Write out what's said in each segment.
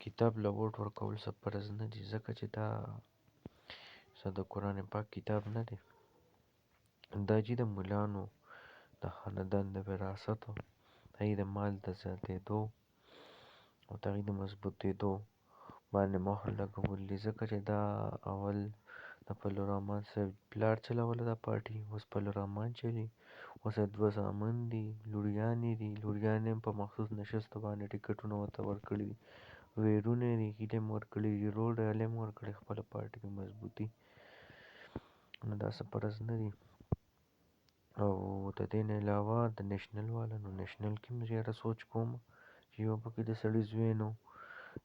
کتاب له ووټ ورکول څه فرض نه دي، ځکه چې دا د قرآن پاک کتاب نه دی. دا چې د ملانو د خاندان د وراثت او د هغې د مال د زیاتېدو او د هغې د مضبوطېدو باندې مهر لګول دي، ځکه چې دا اول د فضل الرحمن صاحب پلار چلوله دا پارټي، اوس فضل الرحمن چلوي. اوس یې 2 زامن دي، لوریانې دي، لوریانې هم په مخصوص نشستو باندې ټکټونه ورته ورکړي دي، ویرونه یې دي، هیلې هم ورکړي دي، رول ډال هم ورکړي خپله پارټي کې مضبوطي. نو دا څه فرض نه دي. او د دې نه علاوه د نیشنل والا نو نیشنل کې هم زیاته سوچ کوم چې یو پکې د سړي زوی نو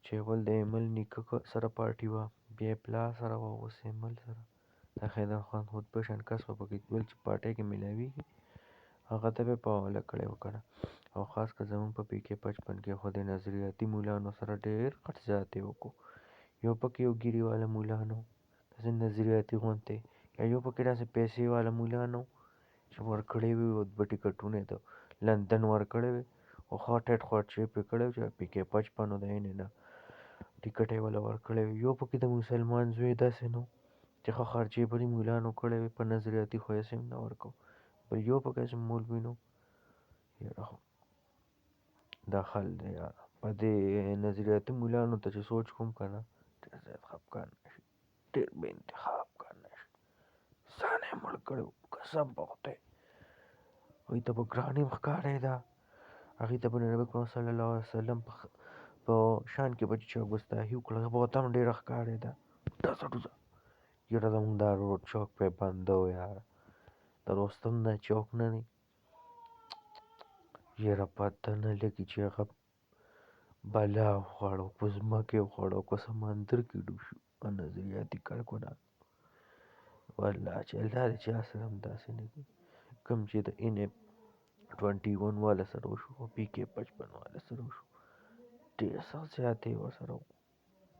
چې اول د ایمل نیکه سره پارټي وه، بیا یې پلار سره وه، اوس ایمل سره. د حیدر خان خود په شان کس به پکې ویل چې پارټۍ کې میلاویږي، هغه ته به یې په حواله کړی و که نه. او خاص که زموږ په پي کې 55 کې خو د نظریاتي ملانو سره ډېر غټ زیاتې وکړو. یو پکې یو ګیري والا مولا نه و، داسې نظریاتي غونتی، یا یو پکې داسې پیسې والا مولا نه و چې ورکړی وي به ټکټونه یې د لندن ورکړی وي او ښه ټیټ خوټ شیپ یې کړی و چې پي کې 55 و د هینې نه ټکټ یې وله ورکړی وي. یو پکې د مسلمان زوی داسې نه و چې ښه خرچې پرې مولانو کړی وي، په نظریاتي خو یې هم نه ورکو. بل یو پکې داسې مولوي نه و. یاره دا خل دی یاره، په دې نظریاتي مولانو ته چې سوچ کوم که نه ډېر زیات خفګان راشي، ډېر بې انتها خفګان راشي. ځان یې مړ کړی و قسم په خدای، هغوی ته به ګراني هم ښکارېده، هغوی ته به د نبي کریم صلی الله علیه وسلم په شان کې به چې چا ګستاخي وکړه هغه به ورته هم ډېره ښکارېده. ډزه ډوزه یاره زموږ دا روډ چوک پې بنده و یاره، د رستم دا چوک نه دی یاره، پته نه لګي چې هغه بلا وخوړو په ځمکې وخوړو که سمندر کې ډوب شو. نظریاتي کارکنان والله چې الله دې چا سره هم داسې نه کړي کوم چې د NA-21 والا سره وشو او PK-55 والا سره وشو. ډېر سخت زیاتې یې ورسره وکړو،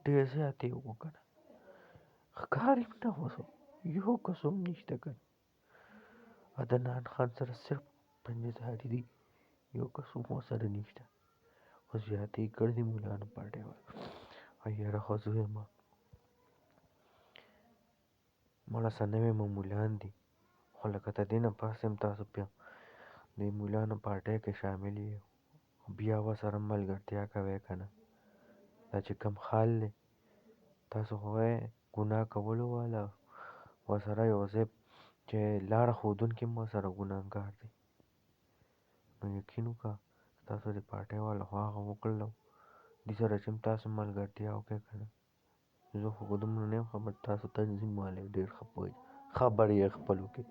ډېر زیاتې یې وکړو که نه، ښکار هم نه اوس یو کس هم نشته که نه. عدنان خان سره صرف پنجهزاري دي، یو کس هم ورسره نشته. خو زیاتې یې کړي دي مولانو پارټۍ والو. یاره خو زه وایم مړه څه نوي مولان دي، خو لکه د دې نه پس هم تاسو بیا د مولانو پارټۍ کې شامل یې بیا ورسره ملګرتیا کوئ که نه. دا چې کوم حال دی تاسو خو وایئ ګناه کولو والا ورسره یو ځای چې لاره ښودونکي هم ورسره ګناهګار دي. نو یقین وکړه ستاسو د پارټۍ والا خو هغه وکړلو دې سره چې هم تاسو ملګرتیا وکړئ که نه. زه خو دومره نه یم خبر، تاسو تنظیم والا ډېر ښه پوهېږئ، خبر یې خپلو کې.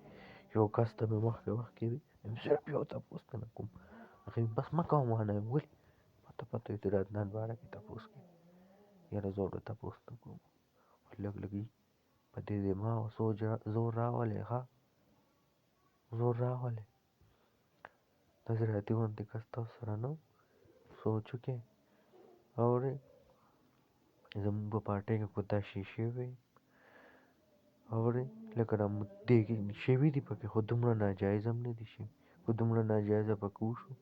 یو کس ته مې مخکې صرف یو تپوس نه کوم، هغې بس مه کوه ما نه ولې پته وي چې د عدنان باره کې تپوس کوي. یاره زه ورته تپوس نه کوم، لږ لږ په دې دماغ زور راولئ، ښه زور راولئ. نظریاتي غوندې کس تاسو سره نه و، سوچ وکړئ. اورئ زموږ په پارټۍ کې خو دا شیشې وې، اورئ لکه دا دې کې شوي دي پکې، خو دومره ناجایز هم نه دي شوي، خو دومره ناجایزه پکې وشو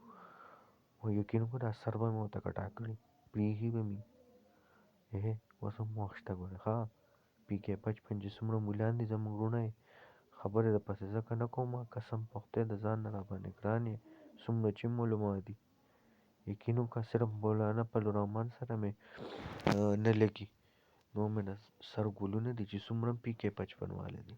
خو یقین وکړه دا سر به مې ورته کټا کړي، پرېښي به مې. اوس هم وخت شته ګوره ښه، PK-55 چې څومره مولان دي زموږ وروڼه یې، خبرې درپسې ځکه نه کوم قسم په خدای د ځان نه راباندې ګران یې، څومره چې معلومات دي یقین وکړه صرف مولانا فضل الرحمن سره مې نه لګي، نور مې د سر ګلونه دي چې څومره PK-55 والا دي.